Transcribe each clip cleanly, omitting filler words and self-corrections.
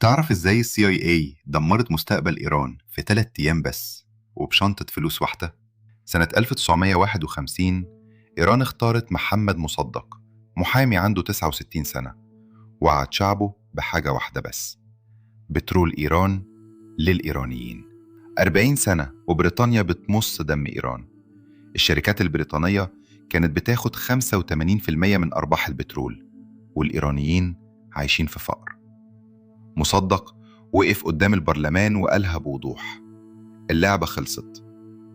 تعرف ازاي ال CIA دمرت مستقبل إيران في 3 أيام بس وبشنطة فلوس واحدة؟ سنة 1951 إيران اختارت محمد مصدق، محامي عنده 69 سنة، وعد شعبه بحاجة واحدة بس: بترول إيران للإيرانيين. 40 سنة وبريطانيا بتمص دم إيران. الشركات البريطانية كانت بتاخد 85% من أرباح البترول، والإيرانيين عايشين في فقر. مصدق وقف قدام البرلمان وقالها بوضوح: اللعبة خلصت،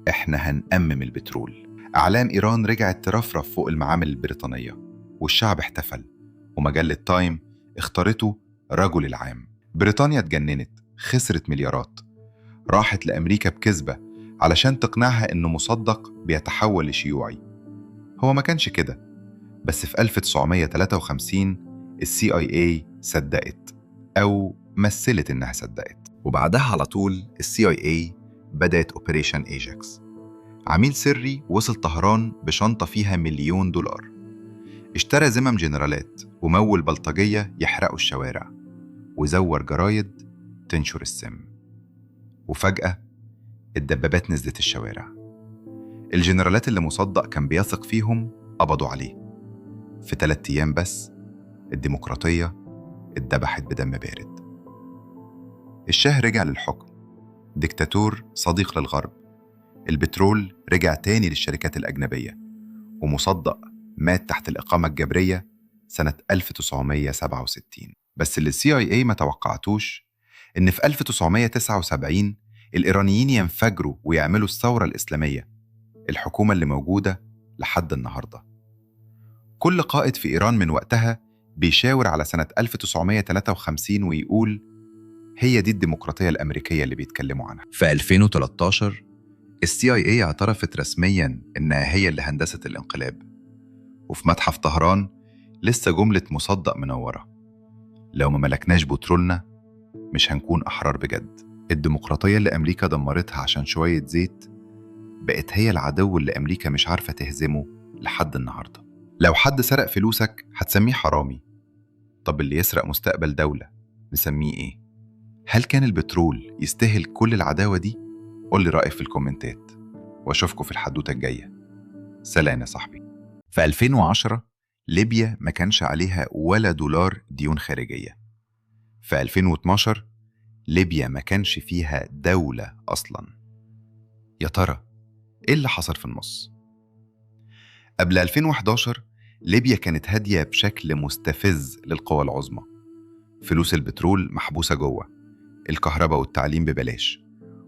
احنا هنأمم البترول. أعلام إيران رجعت ترفرف فوق المعامل البريطانية، والشعب احتفل، ومجلة تايم اختارته رجل العام. بريطانيا اتجننت، خسرت مليارات، راحت لأمريكا بكذبة علشان تقنعها إنه مصدق بيتحول لشيوعي. هو ما كانش كده، بس في 1953 ال CIA صدقت، أو مثلت إنها صدقت. وبعدها على طول ال CIA بدأت أوبريشن إيجاكس. عميل سري وصل طهران بشنطة فيها $1,000,000، اشترى زمام جنرالات ومول بلطجية يحرقوا الشوارع، وزور جرايد تنشر السم. وفجأة الدبابات نزلت الشوارع. الجنرالات اللي مصدق كان بيثق فيهم قبضوا عليه. في 3 أيام بس الديمقراطية اتذبحت بدم بارد. الشاه رجع للحكم، ديكتاتور صديق للغرب. البترول رجع تاني للشركات الأجنبية، ومصدق مات تحت الإقامة الجبرية سنة 1967. بس اللي CIA ما توقعتوش إن في 1979 الإيرانيين ينفجروا ويعملوا الثورة الإسلامية، الحكومة اللي موجودة لحد النهاردة. كل قائد في إيران من وقتها بيشاور على سنة 1953 ويقول: هي دي الديمقراطية الأمريكية اللي بيتكلموا عنها. في 2013 ال CIA اعترفت رسمياً إنها هي اللي هندست الانقلاب. وفي متحف طهران لسه جملة مصدق منورة: لو ما ملكناش بترولنا مش هنكون أحرار بجد. الديمقراطية اللي أمريكا دمرتها عشان شوية زيت بقت هي العدو اللي أمريكا مش عارفة تهزمه لحد النهاردة. لو حد سرق فلوسك هتسميه حرامي، طب اللي يسرق مستقبل دولة نسميه إيه؟ هل كان البترول يستاهل كل العداوة دي؟ قول لي رأيك في الكومنتات، وأشوفكوا في الحدوتة الجاية. سلام يا صاحبي. في 2010 ليبيا ما كانش عليها ولا دولار ديون خارجية. في 2012 ليبيا ما كانش فيها دولة أصلاً. يا ترى إيه اللي حصل في النص؟ قبل 2011 ليبيا كانت هادية بشكل مستفز للقوى العظمى. فلوس البترول محبوسة جوه، الكهرباء والتعليم ببلاش،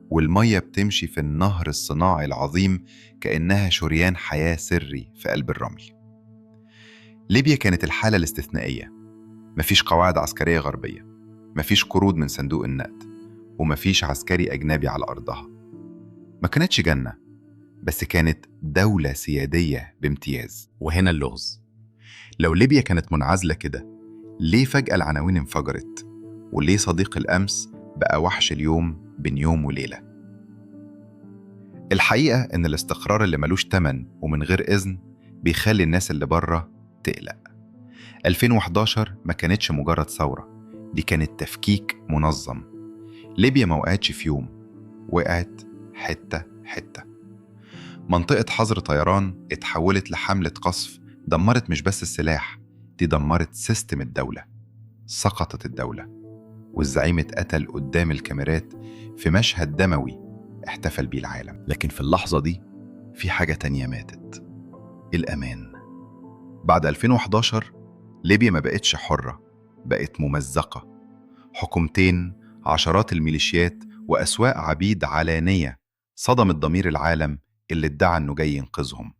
والمية بتمشي في النهر الصناعي العظيم كأنها شريان حياة سري في قلب الرمل. ليبيا كانت الحالة الاستثنائية. مفيش قواعد عسكرية غربية، مفيش قروض من صندوق النقد، ومفيش عسكري أجنبي على أرضها. ما كانتش جنة، بس كانت دولة سيادية بامتياز. وهنا اللغز: لو ليبيا كانت منعزلة كده، ليه فجأة العناوين انفجرت؟ وليه صديق الأمس بقى وحش اليوم بين يوم وليلة؟ الحقيقة إن الاستقرار اللي ملوش تمن ومن غير إذن بيخلي الناس اللي بره تقلق. 2011 ما كانتش مجرد ثورة، دي كانت تفكيك منظم. ليبيا ما وقعتش في يوم، وقعت حتة حتة. منطقة حظر طيران اتحولت لحملة قصف دمرت مش بس السلاح، دي دمرت سيستم الدولة. سقطت الدولة، والزعيم اتقتل قدام الكاميرات في مشهد دموي احتفل بيه العالم. لكن في اللحظة دي في حاجة تانية ماتت: الأمان. بعد 2011 ليبيا ما بقتش حرة، بقت ممزقة. حكومتين، عشرات الميليشيات، وأسواق عبيد علانية صدمت ضمير العالم اللي ادعى إنه جاي ينقذهم.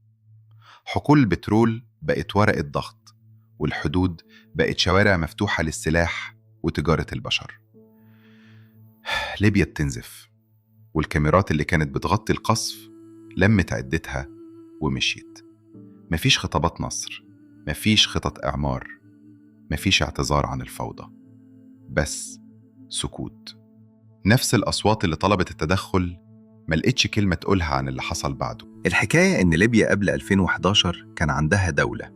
حقول البترول بقت ورقة ضغط، والحدود بقت شوارع مفتوحة للسلاح وتجارة البشر. ليبيا بتنزف، والكاميرات اللي كانت بتغطي القصف لمت عدتها ومشيت. مفيش خطابات نصر، مفيش خطط إعمار، مفيش اعتذار عن الفوضى، بس سكوت. نفس الأصوات اللي طلبت التدخل ملقتش كلمة تقولها عن اللي حصل بعده. الحكاية إن ليبيا قبل 2011 كان عندها دولة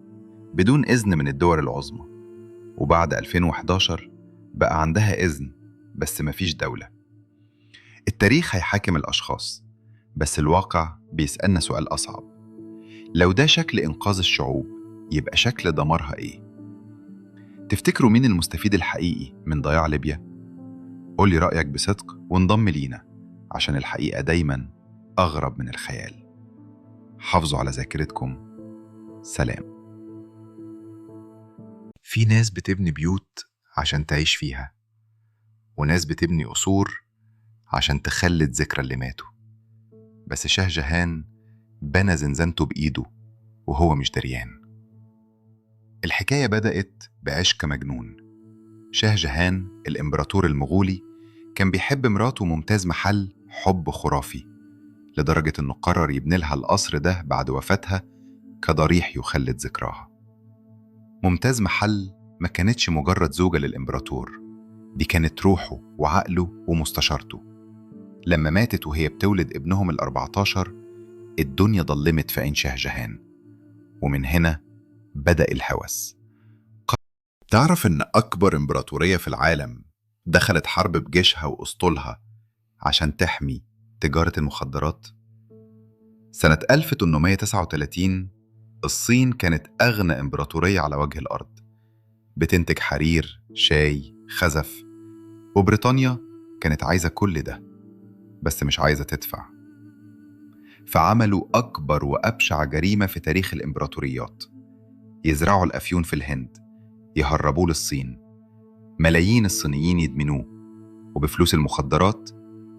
بدون إذن من الدول العظمى، وبعد 2011 بقى عندها إذن بس مفيش دولة. التاريخ هيحاكم الأشخاص، بس الواقع بيسألنا سؤال أصعب. لو ده شكل إنقاذ الشعوب، يبقى شكل دمارها إيه؟ تفتكروا مين المستفيد الحقيقي من ضياع ليبيا؟ قولي رأيك بصدق وانضم لينا، عشان الحقيقة دايماً أغرب من الخيال. حافظوا على ذاكرتكم. سلام. في ناس بتبني بيوت عشان تعيش فيها، وناس بتبني قصور عشان تخلد ذكرى اللي ماتوا. بس شاه جهان بنى زنزانته بإيده وهو مش دريان. الحكاية بدأت بعشق مجنون. شاه جهان الإمبراطور المغولي كان بيحب مراته ممتاز محل حب خرافي، لدرجة إنه قرر يبني لها القصر ده بعد وفاتها كضريح يخلد ذكراها. ممتاز محل ما كانتش مجرد زوجة للإمبراطور، دي كانت روحه وعقله ومستشارته. لما ماتت وهي بتولد ابنهم ال14، الدنيا ضلمت في عين شاه جهان، ومن هنا بدأ الهوس. تعرف إن أكبر إمبراطورية في العالم دخلت حرب بجيشها وأسطولها عشان تحمي تجارة المخدرات؟ سنة 1839 الصين كانت أغنى إمبراطورية على وجه الأرض، بتنتج حرير، شاي، خزف. وبريطانيا كانت عايزة كل ده، بس مش عايزة تدفع. فعملوا أكبر وأبشع جريمة في تاريخ الإمبراطوريات: يزرعوا الأفيون في الهند، يهربوه للصين، ملايين الصينيين يدمنوه، وبفلوس المخدرات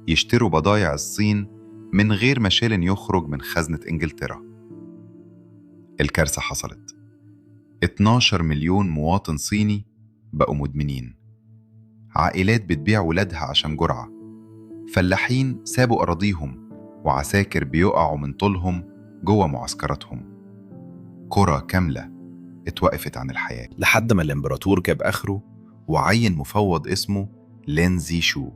يشتروا بضايع الصين من غير ما شيلن يخرج من خزنة إنجلترا. الكارثة حصلت. 12 مليون مواطن صيني بقوا مدمنين، عائلات بتبيع ولادها عشان جرعة، فلاحين سابوا أراضيهم، وعساكر بيقعوا من طولهم جوه معسكراتهم. قرى كاملة اتوقفت عن الحياة، لحد ما الإمبراطور جاب آخره وعين مفوض اسمه لين زي شو.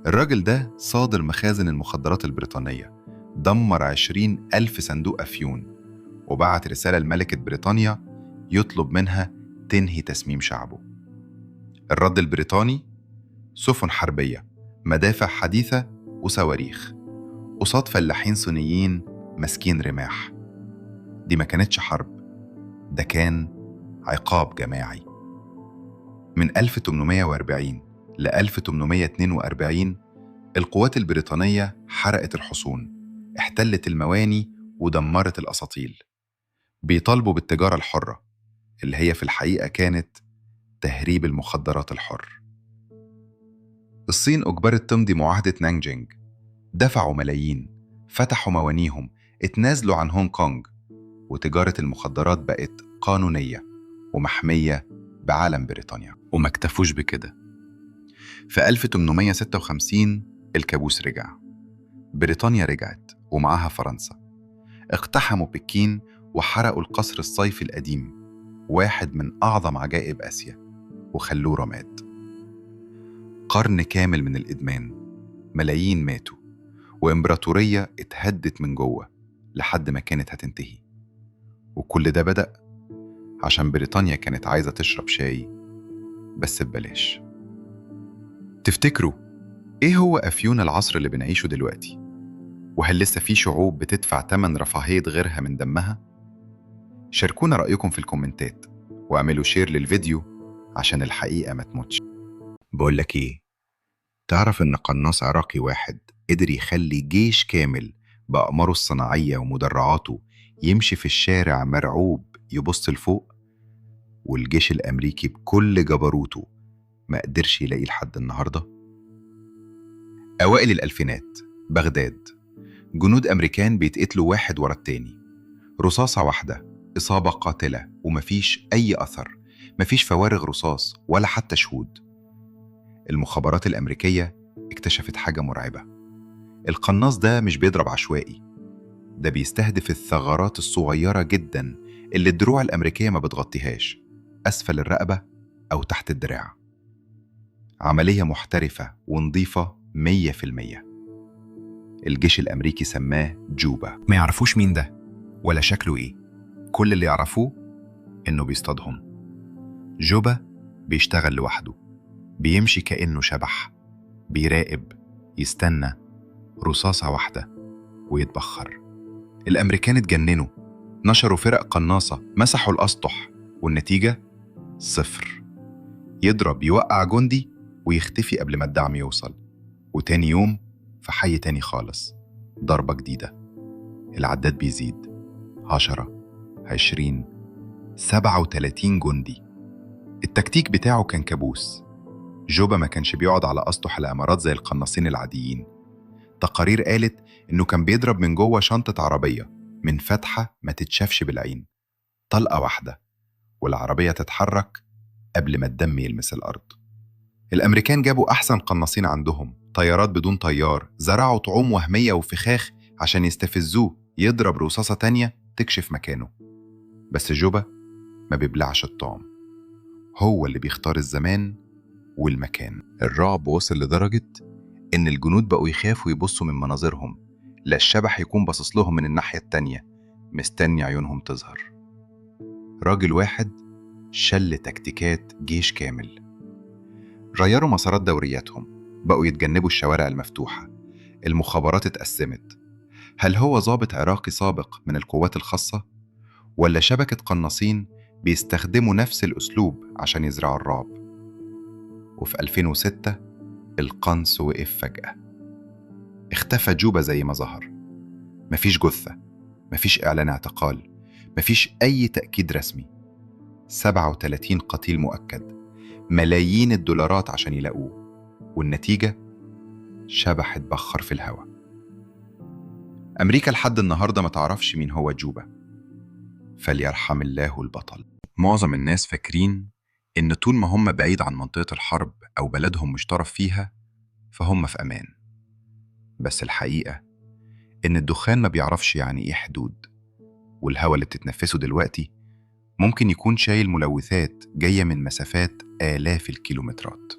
الراجل ده صادر مخازن المخدرات البريطانية، دمر 20,000 صندوق أفيون، وبعت رسالة لملكة بريطانيا يطلب منها تنهي تسميم شعبه. الرد البريطاني: سفن حربية، مدافع حديثة، وصواريخ، قصاد فلاحين صينيين ماسكين رماح. دي ما كانتش حرب، ده كان عقاب جماعي. من 1840 ل 1842 القوات البريطانية حرقت الحصون، احتلت المواني، ودمرت الأساطيل. بيطالبوا بالتجارة الحرة، اللي هي في الحقيقة كانت تهريب المخدرات الحر. الصين أجبرت تمضي معاهدة نانجينج، دفعوا ملايين، فتحوا موانيهم، اتنازلوا عن هونج كونج، وتجارة المخدرات بقت قانونية ومحمية بعلم بريطانيا. وما اكتفوش بكده. في 1856 الكابوس رجع. بريطانيا رجعت ومعاها فرنسا، اقتحموا بكين وحرقوا القصر الصيفي القديم، واحد من أعظم عجائب آسيا، وخلوه رماد. قرن كامل من الإدمان، ملايين ماتوا، وإمبراطورية اتهدت من جوه لحد ما كانت هتنتهي. وكل ده بدأ عشان بريطانيا كانت عايزة تشرب شاي، بس ببلاش. تفتكروا إيه هو أفيون العصر اللي بنعيشه دلوقتي؟ وهل لسه في شعوب بتدفع تمن رفاهية غيرها من دمها؟ شاركونا رأيكم في الكومنتات، واعملوا شير للفيديو عشان الحقيقة ما تموتش. بقولك إيه؟ تعرف إن قناص عراقي واحد قدر يخلي جيش كامل بأقماره الصناعية ومدرعاته يمشي في الشارع مرعوب يبص لفوق؟ والجيش الأمريكي بكل جبروته ما قدرش يلاقي لحد النهاردة؟ أوائل الألفينات، بغداد، جنود أمريكان بيتقتلوا واحد ورا التاني، رصاصة واحدة، إصابة قاتلة، ومفيش أي أثر، مفيش فوارغ رصاص ولا حتى شهود. المخابرات الأمريكية اكتشفت حاجة مرعبة. القناص ده مش بيضرب عشوائي، ده بيستهدف الثغرات الصغيرة جدا اللي الدروع الأمريكية ما بتغطيهاش، أسفل الرقبة أو تحت الدراع. عملية محترفة ونظيفة 100%. الجيش الأمريكي سماه جوبا. ما يعرفوش مين ده ولا شكله إيه، كل اللي يعرفوه إنه بيصطادهم. جوبا بيشتغل لوحده، بيمشي كأنه شبح، بيراقب، يستنى رصاصة واحدة ويتبخر. الأمريكان اتجننوا، نشروا فرق قناصة، مسحوا الأسطح، والنتيجة 0. يضرب يوقع جندي ويختفي قبل ما الدعم يوصل، وتاني يوم في حي تاني خالص ضربة جديدة. العداد بيزيد، 10، 20، 37 جندي. التكتيك بتاعه كان كابوس. جوبا ما كانش بيقعد على أسطح الإمارات زي القناصين العاديين. تقارير قالت إنه كان بيضرب من جوه شنطة عربية من فتحة ما تتشافش بالعين، طلقة واحدة والعربية تتحرك قبل ما الدم يلمس الأرض. الأمريكان جابوا أحسن قناصين عندهم، طيارات بدون طيار، زرعوا طعوم وهمية وفخاخ عشان يستفزوه يضرب رصاصة تانية تكشف مكانه. بس جوبا ما بيبلعش الطعم، هو اللي بيختار الزمان والمكان. الرعب وصل لدرجة إن الجنود بقوا يخافوا يبصوا من مناظرهم، لا الشبح يكون باصص لهم من الناحية التانية مستني عيونهم تظهر. راجل واحد شل تكتيكات جيش كامل. غيروا مسارات دورياتهم، بقوا يتجنبوا الشوارع المفتوحة، المخابرات اتقسمت. هل هو ضابط عراقي سابق من القوات الخاصة؟ ولا شبكة قناصين بيستخدموا نفس الأسلوب عشان يزرعوا الرعب؟ وفي 2006 القنص وقف فجأة. اختفى جوبا زي ما ظهر. مفيش جثة، مفيش إعلان اعتقال، مفيش أي تأكيد رسمي. 37 قتيل مؤكد، ملايين الدولارات عشان يلاقوه، والنتيجة شبح اتبخر في الهواء. أمريكا لحد النهاردة ما تعرفش مين هو جوبا، فليرحم الله البطل. معظم الناس فاكرين إن طول ما هم بعيد عن منطقة الحرب أو بلدهم مش طرف فيها فهم في أمان. بس الحقيقة إن الدخان ما بيعرفش يعني إيه حدود، والهواء اللي بتتنفسه دلوقتي ممكن يكون شايل ملوثات جاية من مسافات آلاف الكيلومترات.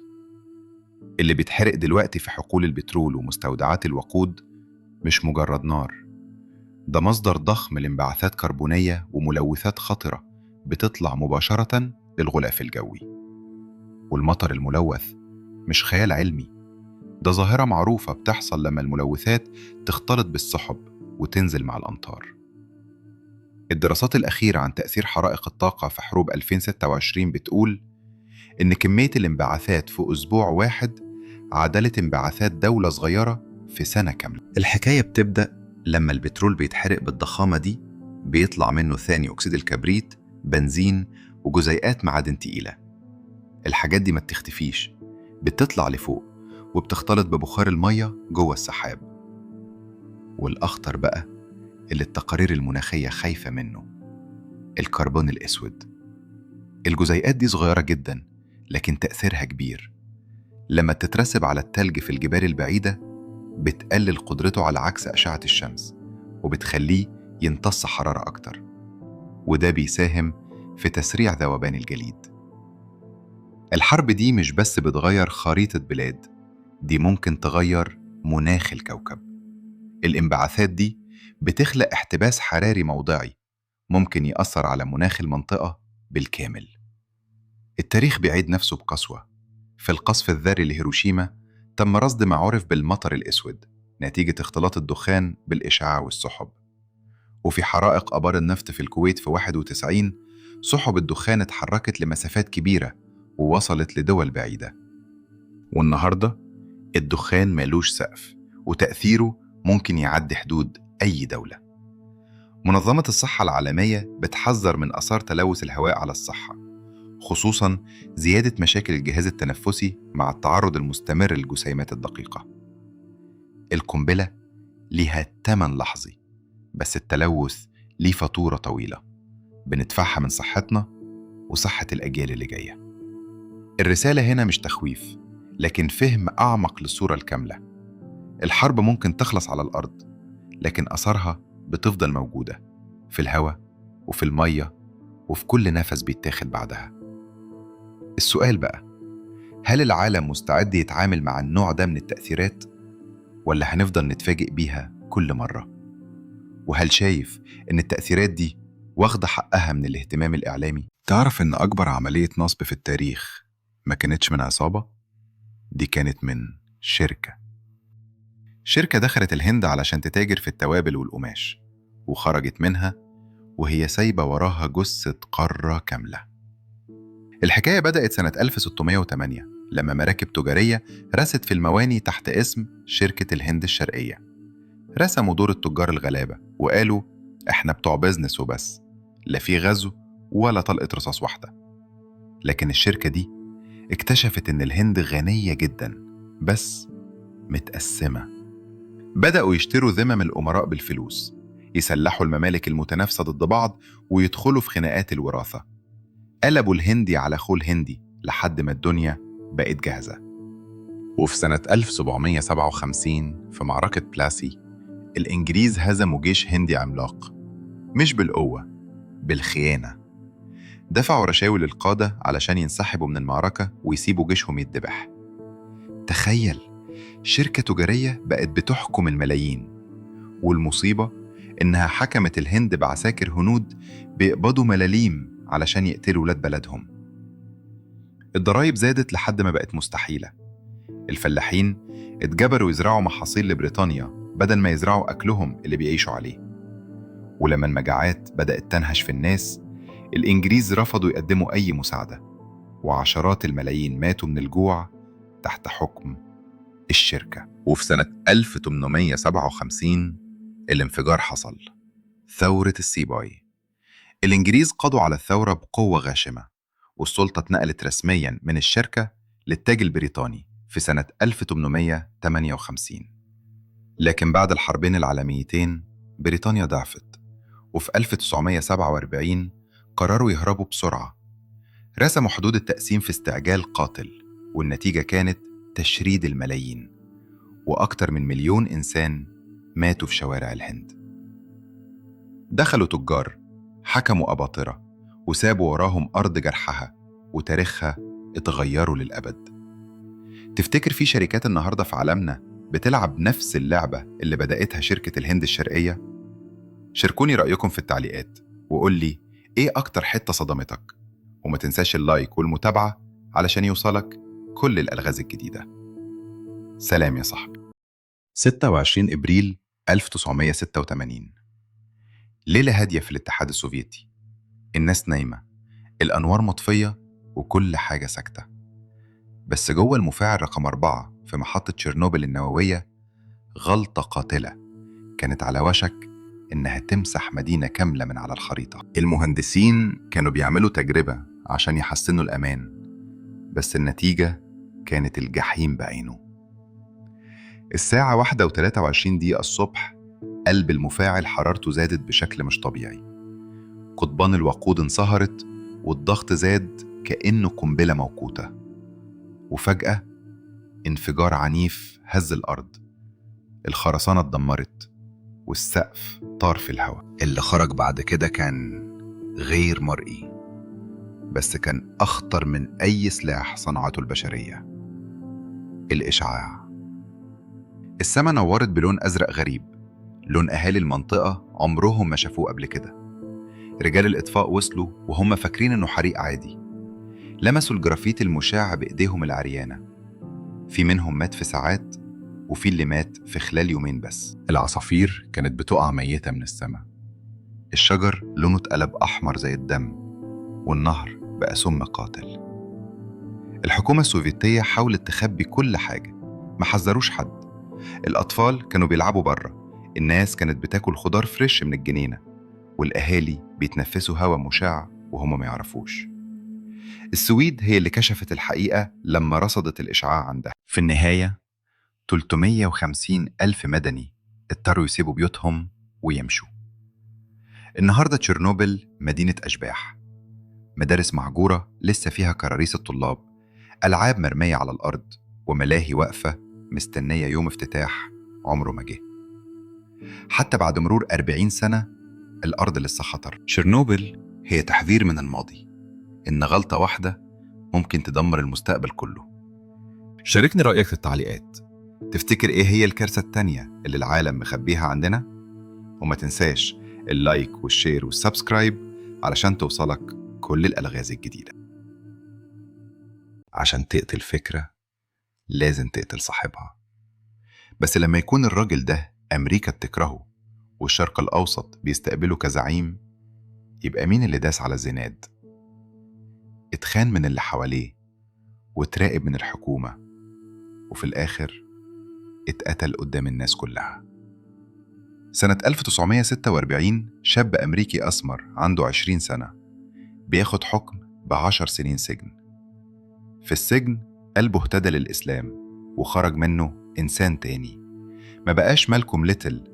اللي بيتحرق دلوقتي في حقول البترول ومستودعات الوقود مش مجرد نار، ده مصدر ضخم لانبعاثات كربونية وملوثات خطرة بتطلع مباشرة للغلاف الجوي. والمطر الملوث مش خيال علمي، ده ظاهرة معروفة بتحصل لما الملوثات تختلط بالسحب وتنزل مع الأمطار. الدراسات الأخيرة عن تأثير حرائق الطاقة في حروب 2026 بتقول إن كمية الانبعاثات في أسبوع واحد عادلت انبعاثات دولة صغيرة في سنة كاملة. الحكاية بتبدأ لما البترول بيتحرق بالضخامة دي، بيطلع منه ثاني أكسيد الكبريت، بنزين، وجزيئات معادن تقيلة. الحاجات دي ما بتختفيش، بتطلع لفوق وبتختلط ببخار المية جوه السحاب. والأخطر بقى اللي التقارير المناخية خايفة منه، الكربون الأسود. الجزيئات دي صغيرة جدا لكن تأثيرها كبير. لما تترسب على التلج في الجبال البعيدة بتقلل قدرته على عكس أشعة الشمس وبتخليه يمتص حرارة أكتر، وده بيساهم في تسريع ذوبان الجليد. الحرب دي مش بس بتغير خريطة بلاد، دي ممكن تغير مناخ الكوكب. الانبعاثات دي بتخلق احتباس حراري موضعي ممكن يأثر على مناخ المنطقة بالكامل. التاريخ بيعيد نفسه بقسوة. في القصف الذري لهيروشيما تم رصد ما عرف بالمطر الأسود نتيجة اختلاط الدخان بالإشعاع والسحب. وفي حرائق آبار النفط في الكويت في 91 سحب الدخان اتحركت لمسافات كبيرة ووصلت لدول بعيدة. والنهاردة الدخان مالوش سقف وتأثيره ممكن يعدي حدود أي دولة. منظمة الصحة العالمية بتحذر من آثار تلوث الهواء على الصحة، خصوصاً زيادة مشاكل الجهاز التنفسي مع التعرض المستمر للجسيمات الدقيقة. القنبلة ليها تمن لحظي، بس التلوث ليه فاتورة طويلة بندفعها من صحتنا وصحة الأجيال اللي جاية. الرسالة هنا مش تخويف، لكن فهم أعمق للصورة الكاملة. الحرب ممكن تخلص على الأرض، لكن أثرها بتفضل موجودة في الهواء وفي المية وفي كل نفس بيتاخد بعدها. السؤال بقى، هل العالم مستعد يتعامل مع النوع ده من التأثيرات؟ ولا هنفضل نتفاجئ بيها كل مرة؟ وهل شايف إن التأثيرات دي واخدة حقها من الاهتمام الإعلامي؟ تعرف إن أكبر عملية نصب في التاريخ ما كانتش من عصابة؟ دي كانت من شركة دخلت الهند علشان تتاجر في التوابل والقماش، وخرجت منها وهي سايبة وراها جثة قارة كاملة. الحكاية بدأت سنة 1608 لما مراكب تجارية رست في المواني تحت اسم شركة الهند الشرقية. رسموا دور التجار الغلابة وقالوا احنا بتوع بيزنس وبس، لا في غزو ولا طلقة رصاص واحدة. لكن الشركة دي اكتشفت ان الهند غنية جدا بس متقسمة. بدأوا يشتروا ذمم الأمراء بالفلوس، يسلحوا الممالك المتنافسة ضد بعض ويدخلوا في خناقات الوراثة. قلبوا الهندي على خول هندي لحد ما الدنيا بقت جاهزة. وفي سنة 1757 في معركة بلاسي الإنجليز هزموا جيش هندي عملاق، مش بالقوة، بالخيانة. دفعوا رشاوي للقادة علشان ينسحبوا من المعركة ويسيبوا جيشهم يتذبح. تخيل، شركة تجارية بقت بتحكم الملايين، والمصيبة إنها حكمت الهند بعساكر هنود بيقبضوا ملاليم علشان يقتلوا ولاد بلدهم. الضرايب زادت لحد ما بقت مستحيلة. الفلاحين اتجبروا يزرعوا محاصيل لبريطانيا بدل ما يزرعوا أكلهم اللي بيعيشوا عليه. ولما المجاعات بدأت تنهش في الناس، الإنجليز رفضوا يقدموا أي مساعدة، وعشرات الملايين ماتوا من الجوع تحت حكم الشركة. وفي سنة 1857 الانفجار حصل، ثورة السيباي. الإنجليز قضوا على الثورة بقوة غاشمة، والسلطة اتنقلت رسمياً من الشركة للتاج البريطاني في سنة 1858. لكن بعد الحربين العالميتين بريطانيا ضعفت، وفي 1947 قرروا يهربوا بسرعة. رسموا حدود التقسيم في استعجال قاتل، والنتيجة كانت تشريد الملايين، وأكتر من 1,000,000 إنسان ماتوا في شوارع الهند. دخلوا تجار، حكموا أباطرة، وسابوا وراهم أرض جرحها وتاريخها اتغيروا للأبد. تفتكر في شركات النهاردة في عالمنا بتلعب نفس اللعبة اللي بدأتها شركة الهند الشرقية؟ شاركوني رأيكم في التعليقات وقول لي إيه أكتر حتة صدمتك، وما تنساش اللايك والمتابعة علشان يوصلك كل الألغاز الجديدة. سلام يا صاحبي. 26 إبريل 1986، ليلة هادية في الاتحاد السوفيتي. الناس نايمة، الأنوار مطفية، وكل حاجة ساكتة. بس جوه المفاعل رقم 4 في محطة تشيرنوبل النووية غلطة قاتلة كانت على وشك إنها تمسح مدينة كاملة من على الخريطة. المهندسين كانوا بيعملوا تجربة عشان يحسنوا الأمان، بس النتيجة كانت الجحيم بعينه. الساعة 1:23 الصبح قلب المفاعل حرارته زادت بشكل مش طبيعي. قضبان الوقود انصهرت والضغط زاد كأنه قنبلة موقوتة. وفجأة انفجار عنيف هز الأرض. الخرسانة اتدمرت والسقف طار في الهواء. اللي خرج بعد كده كان غير مرئي، بس كان أخطر من أي سلاح صنعته البشرية: الإشعاع. السما نورت بلون أزرق غريب، لون أهالي المنطقة عمرهم ما شافوه قبل كده. رجال الإطفاء وصلوا وهم فاكرين إنه حريق عادي. لمسوا الجرافيت المشع بإيديهم العريانة. في منهم مات في ساعات، وفي اللي مات في خلال يومين بس. العصافير كانت بتقع ميتة من السماء. الشجر لونه اتقلب أحمر زي الدم، والنهر بقى سم قاتل. الحكومة السوفيتية حاولت تخبي كل حاجة، ما حذروش حد. الأطفال كانوا بيلعبوا بره، الناس كانت بتاكل خضار فريش من الجنينة، والأهالي بيتنفسوا هوا مشع وهم ما يعرفوش. السويد هي اللي كشفت الحقيقة لما رصدت الإشعاع عندها. في النهاية 350,000 مدني اضطروا يسيبوا بيوتهم ويمشوا. النهاردة تشيرنوبل مدينة أشباح، مدارس معجورة لسه فيها كراريس الطلاب، ألعاب مرمية على الأرض، وملاهي واقفة مستنية يوم افتتاح عمره ما جه. حتى بعد مرور 40 سنة الأرض لسه خطر. تشيرنوبل هي تحذير من الماضي، إن غلطة واحدة ممكن تدمر المستقبل كله. شاركني رأيك في التعليقات. تفتكر إيه هي الكارثة التانية اللي العالم مخبيها عندنا؟ وما تنساش اللايك والشير والسبسكرايب علشان توصلك كل الألغاز الجديدة. عشان تقتل فكرة لازم تقتل صاحبها. بس لما يكون الراجل ده أمريكا بتكرهه والشرق الأوسط بيستقبله كزعيم، يبقى مين اللي داس على الزناد؟ اتخان من اللي حواليه وتراقب من الحكومة، وفي الآخر اتقتل قدام الناس كلها. سنة 1946 شاب أمريكي أسمر عنده 20 سنة بياخد حكم ب10 سنين سجن. في السجن قلبه اهتدى للإسلام وخرج منه إنسان تاني، ما بقاش مالكوم ليتل،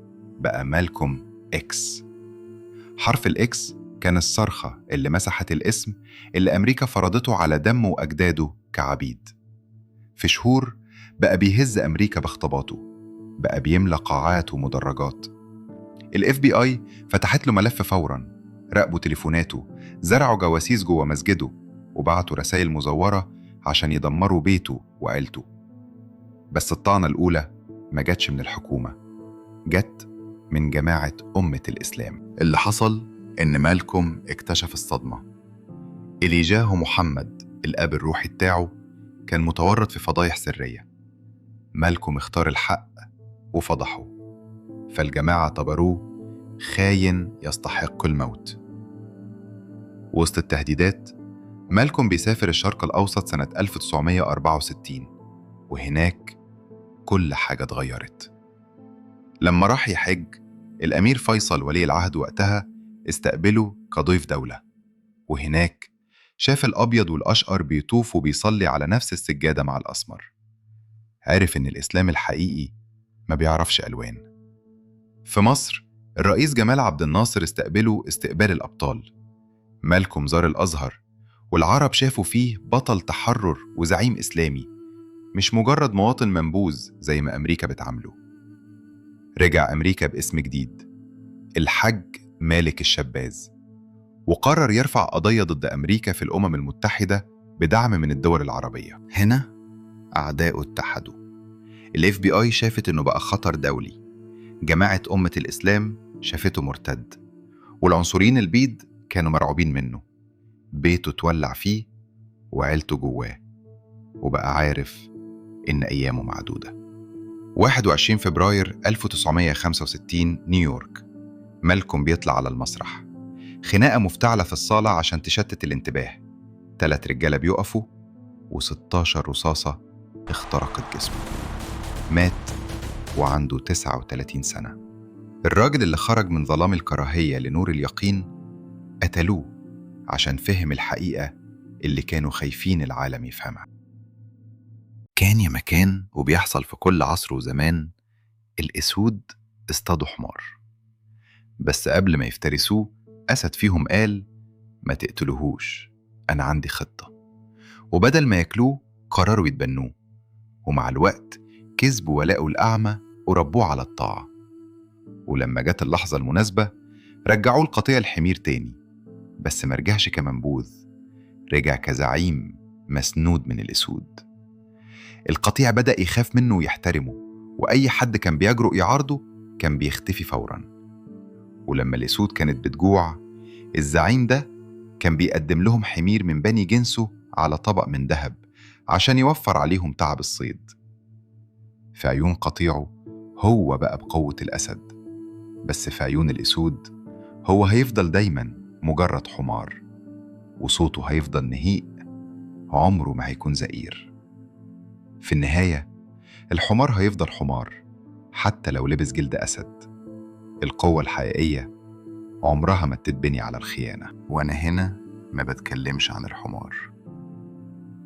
بقى مالكوم إكس. حرف الإكس كان الصرخة اللي مسحت الاسم اللي أمريكا فرضته على دمه وأجداده كعبيد. في شهور بقى بيهز أمريكا باختباطه، بقى بيملى قاعات ومدرجات. ال FBI فتحت له ملف فوراً، راقبوا تليفوناته، زرعوا جواسيس جوه مسجده، وبعتوا رسائل مزورة عشان يدمروا بيته وعيلته. بس الطعنة الأولى ما جاتش من الحكومة، جت من جماعة أمة الإسلام. اللي حصل إن مالكوم اكتشف الصدمة. اللي جاه محمد الأب الروحي بتاعه كان متورط في فضايح سرية. مالكوم اختار الحق وفضحه، فالجماعة اعتبروه خاين يستحق الموت. وسط التهديدات مالكوم بيسافر الشرق الأوسط سنة 1964، وهناك كل حاجة اتغيرت. لما راح يحج، الأمير فيصل ولي العهد وقتها استقبله كضيف دولة، وهناك شاف الأبيض والأشقر بيطوف وبيصلي على نفس السجادة مع الأسمر. عرف إن الإسلام الحقيقي ما بيعرفش ألوان. في مصر الرئيس جمال عبد الناصر استقبله استقبال الأبطال. مالكوم زار الأزهر، والعرب شافوا فيه بطل تحرر وزعيم إسلامي، مش مجرد مواطن منبوذ زي ما أمريكا بتعامله. رجع أمريكا باسم جديد، الحاج مالك الشباز، وقرر يرفع قضية ضد أمريكا في الأمم المتحدة بدعم من الدول العربية. هنا أعداؤه اتحدوا. ال FBI شافت إنه بقى خطر دولي، جماعة أمة الإسلام شافته مرتد، والعنصريين البيض كانوا مرعوبين منه. بيته اتولع فيه وعيلته جواه، وبقى عارف إن أيامه معدودة. 21 فبراير 1965 نيويورك، مالكوم بيطلع على المسرح. خناقة مفتعلة في الصالة عشان تشتت الانتباه. 3 رجالة بيقفوا و16 رصاصة اخترقت جسمه. مات وعنده 39 سنة. الراجل اللي خرج من ظلام الكراهية لنور اليقين قتلوه عشان فهم الحقيقة اللي كانوا خايفين العالم يفهمها. كان يا مكان وبيحصل في كل عصر وزمان، الأسود اصطادوا حمار، بس قبل ما يفترسوه أسد فيهم قال: ما تقتلوهوش، أنا عندي خطة. وبدل ما ياكلوه قرروا يتبنوه، ومع الوقت كسبوا ولاءه الأعمى وربوه على الطاعة. ولما جت اللحظة المناسبة رجعوه لقطيع الحمير تاني، بس مرجعش كمنبوذ، رجع كزعيم مسنود من الأسود. القطيع بدأ يخاف منه ويحترمه، وأي حد كان بيجرؤ يعارضه كان بيختفي فوراً. ولما الأسود كانت بتجوع، الزعيم ده كان بيقدم لهم حمير من بني جنسه على طبق من ذهب عشان يوفر عليهم تعب الصيد. في عيون قطيعه هو بقى بقوة الأسد، بس في عيون الأسود هو هيفضل دايماً مجرد حمار، وصوته هيفضل نهيق، عمره ما هيكون زئير. في النهاية الحمار هيفضل حمار حتى لو لبس جلد أسد. القوة الحقيقية عمرها ما تتبني على الخيانة. وأنا هنا ما بتكلمش عن الحمار،